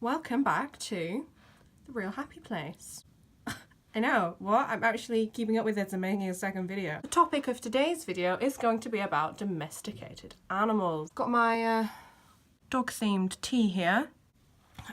Welcome back to The Real Happy Place. I know, what? I'm actually keeping up with this and making a second video. The topic of today's video is going to be about domesticated animals. Got my dog-themed tea here.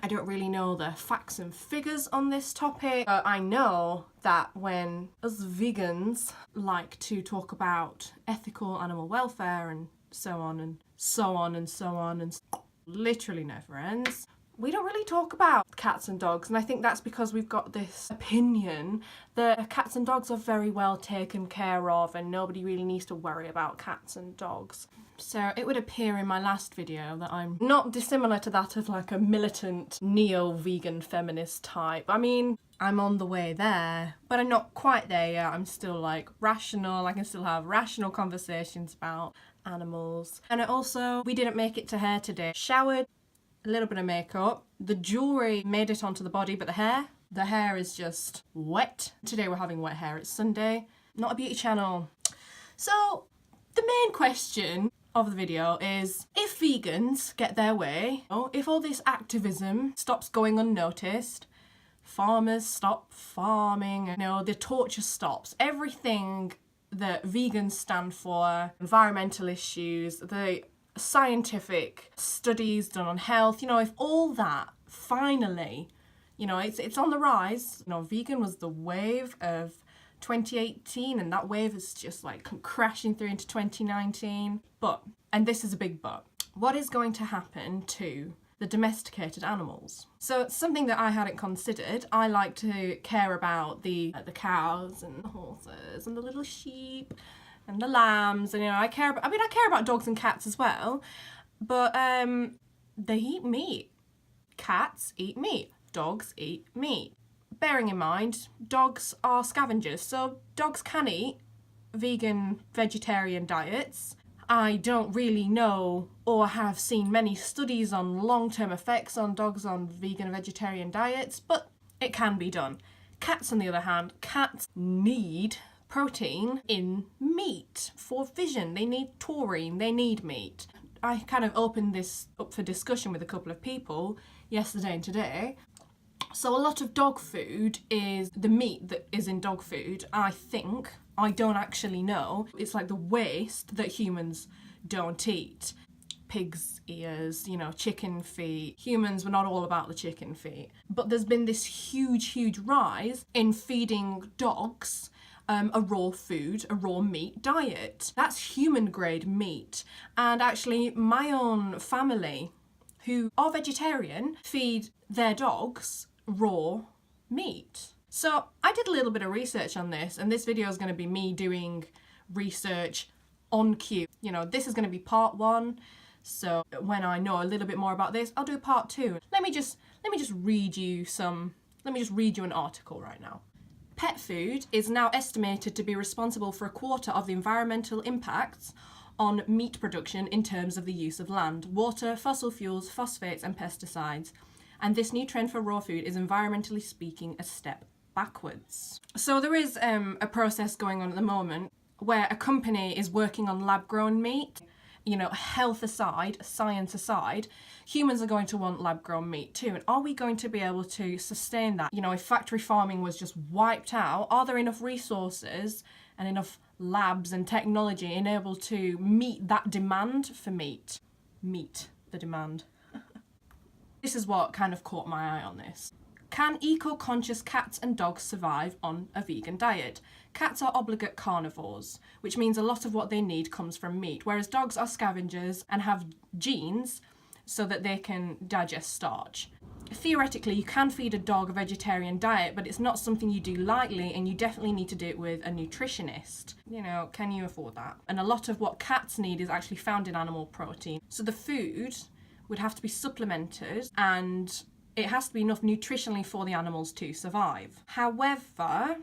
I don't really know the facts and figures on this topic, but I know that when us vegans like to talk about ethical animal welfare and so on and so on and so on and literally never ends, we don't really talk about cats and dogs, and I think that's because we've got this opinion that cats and dogs are very well taken care of and nobody really needs to worry about cats and dogs. So it would appear in my last video that I'm not dissimilar to that of like a militant neo-vegan feminist type. I mean, I'm on the way there, but I'm not quite there yet. I'm still like rational. I can still have rational conversations about animals. And also, we didn't make it to hair today. Showered, a little bit of makeup. The jewellery made it onto the body, but the hair is just wet. Today we're having wet hair. It's Sunday, not a beauty channel. So the main question of the video is, if vegans get their way, if all this activism stops going unnoticed, farmers stop farming, the torture stops, everything that vegans stand for, environmental issues, the scientific studies done on health, if all that finally, it's on the rise. Vegan was the wave of 2018 and that wave is just like crashing through into 2019. But, and this is a big but, what is going to happen to the domesticated animals? So it's something that I hadn't considered. I like to care about the cows and the horses and the little sheep and the lambs, and I care about dogs and cats as well, but they eat meat. Cats eat meat. Dogs eat meat. Bearing in mind, dogs are scavengers, so dogs can eat vegan, vegetarian diets. I don't really know or have seen many studies on long-term effects on dogs on vegan and vegetarian diets, but it can be done. Cats, on the other hand, cats need protein in meat for vision. They need taurine, they need meat. I kind of opened this up for discussion with a couple of people yesterday and today. So a lot of dog food is the meat that is in dog food, I think. I don't actually know. It's like the waste that humans don't eat. Pig's ears, chicken feet. Humans were not all about the chicken feet. But there's been this huge rise in feeding dogs a raw food, a raw meat diet. That's human grade meat. And actually my own family who are vegetarian feed their dogs raw meat. So I did a little bit of research on this, and this video is going to be me doing research on cue. This is going to be part 1. So when I know a little bit more about this, I'll do part 2. Let me just read you an article right now. Pet food is now estimated to be responsible for 1/4 of the environmental impacts on meat production in terms of the use of land, water, fossil fuels, phosphates and pesticides. And this new trend for raw food is, environmentally speaking, a step backwards. So there is a process going on at the moment where a company is working on lab-grown meat. Health aside, science aside, humans are going to want lab-grown meat too. And are we going to be able to sustain that? If factory farming was just wiped out, are there enough resources and enough labs and technology enabled to meet that demand for meat? Meet the demand. This is what kind of caught my eye on this. Can eco-conscious cats and dogs survive on a vegan diet? Cats are obligate carnivores, which means a lot of what they need comes from meat, whereas dogs are scavengers and have genes so that they can digest starch. Theoretically, you can feed a dog a vegetarian diet, but it's not something you do lightly, and you definitely need to do it with a nutritionist. Can you afford that? And a lot of what cats need is actually found in animal protein. So the food would have to be supplemented, and it has to be enough nutritionally for the animals to survive. However,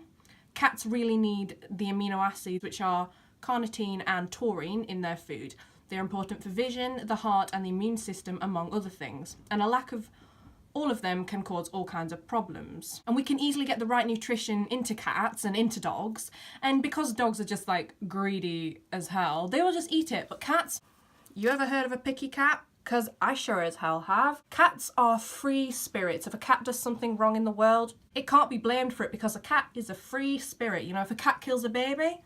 cats really need the amino acids, which are carnitine and taurine, in their food. They're important for vision, the heart and the immune system, among other things. And a lack of all of them can cause all kinds of problems. And we can easily get the right nutrition into cats and into dogs. And because dogs are just like greedy as hell, they will just eat it. But cats, you ever heard of a picky cat? Because I sure as hell have. Cats are free spirits. If a cat does something wrong in the world, it can't be blamed for it because a cat is a free spirit. You know, if a cat kills a baby,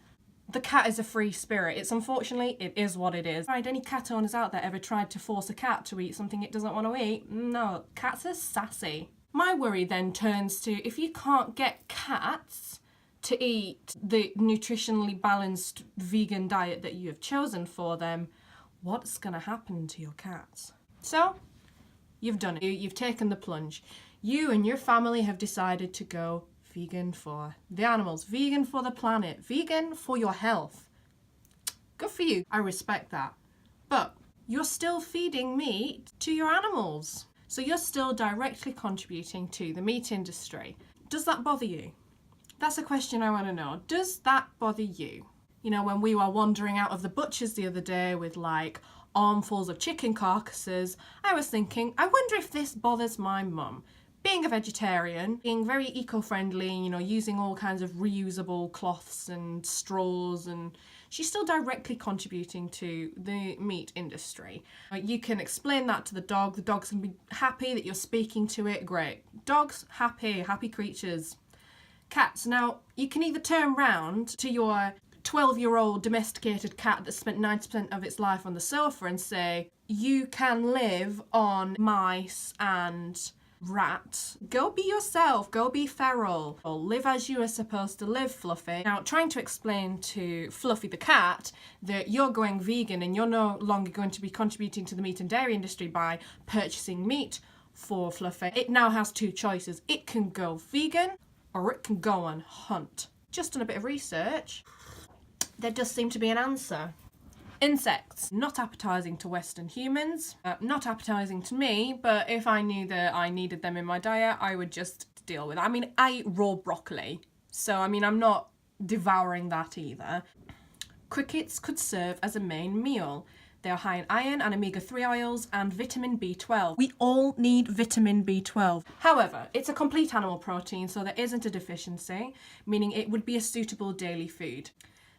the cat is a free spirit. It's unfortunately, it is what it is. Right, any cat owners out there ever tried to force a cat to eat something it doesn't want to eat? No, cats are sassy. My worry then turns to, if you can't get cats to eat the nutritionally balanced vegan diet that you have chosen for them, what's gonna happen to your cats? So, you've done it. You've taken the plunge. You and your family have decided to go vegan for the animals, vegan for the planet, vegan for your health. Good for you. I respect that. But you're still feeding meat to your animals. So you're still directly contributing to the meat industry. Does that bother you? That's a question I want to know. Does that bother you? You know, when we were wandering out of the butchers the other day with like armfuls of chicken carcasses, I was thinking, I wonder if this bothers my mum. Being a vegetarian, being very eco-friendly, you know, using all kinds of reusable cloths and straws, and she's still directly contributing to the meat industry. You can explain that to the dog. The dog's gonna be happy that you're speaking to it. Great. Dogs, happy creatures. Cats, now, you can either turn round to your 12-year-old domesticated cat that spent 90% of its life on the sofa and say, you can live on mice and rats. Go be yourself, go be feral, or live as you are supposed to live, Fluffy. Now, trying to explain to Fluffy the cat that you're going vegan and you're no longer going to be contributing to the meat and dairy industry by purchasing meat for Fluffy, it now has two choices. It can go vegan or it can go and hunt. Just done a bit of research. There does seem to be an answer. Insects, not appetizing to Western humans, not appetizing to me, but if I knew that I needed them in my diet, I would just deal with it. I mean, I eat raw broccoli, so I mean, I'm not devouring that either. Crickets could serve as a main meal. They are high in iron and omega-3 oils and vitamin B12. We all need vitamin B12. However, it's a complete animal protein, so there isn't a deficiency, meaning it would be a suitable daily food.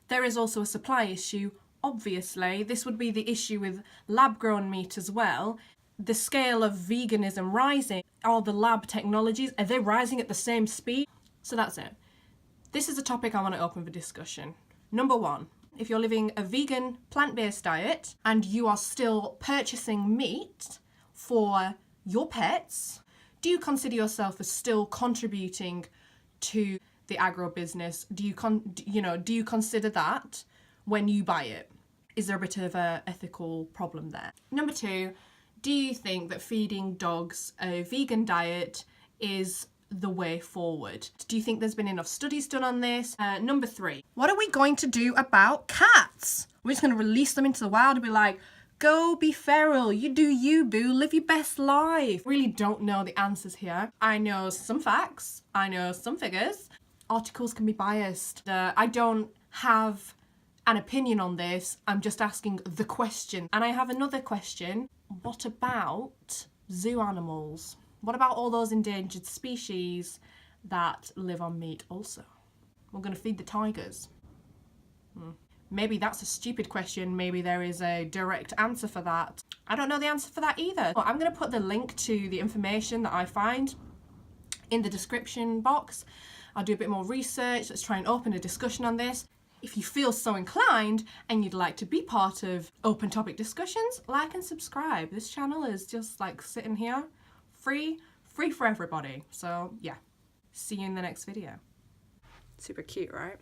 There is also a supply issue. Obviously, this would be the issue with lab-grown meat as well. The scale of veganism rising. Are the lab technologies, are they rising at the same speed? So that's it. This is a topic I want to open for discussion. Number one, if you're living a vegan, plant-based diet and you are still purchasing meat for your pets, do you consider yourself as still contributing to the agro-business? Do you consider that when you buy it? Is there a bit of an ethical problem there? Number two, do you think that feeding dogs a vegan diet is the way forward? Do you think there's been enough studies done on this? Number three, what are we going to do about cats? We're just going to release them into the wild and be like, go be feral, you do you, boo, live your best life. Really don't know the answers here. I know some facts, I know some figures. Articles can be biased. I don't have an opinion on this, I'm just asking the question. And I have another question. What about zoo animals? What about all those endangered species that live on meat also? We're going to feed the tigers. Maybe that's a stupid question. Maybe there is a direct answer for that. I don't know the answer for that either. Well, I'm going to put the link to the information that I find in the description box. I'll do a bit more research. Let's try and open a discussion on this. If you feel so inclined and you'd like to be part of open topic discussions, like and subscribe. This channel is just like sitting here, free for everybody. So yeah, see you in the next video. Super cute, right?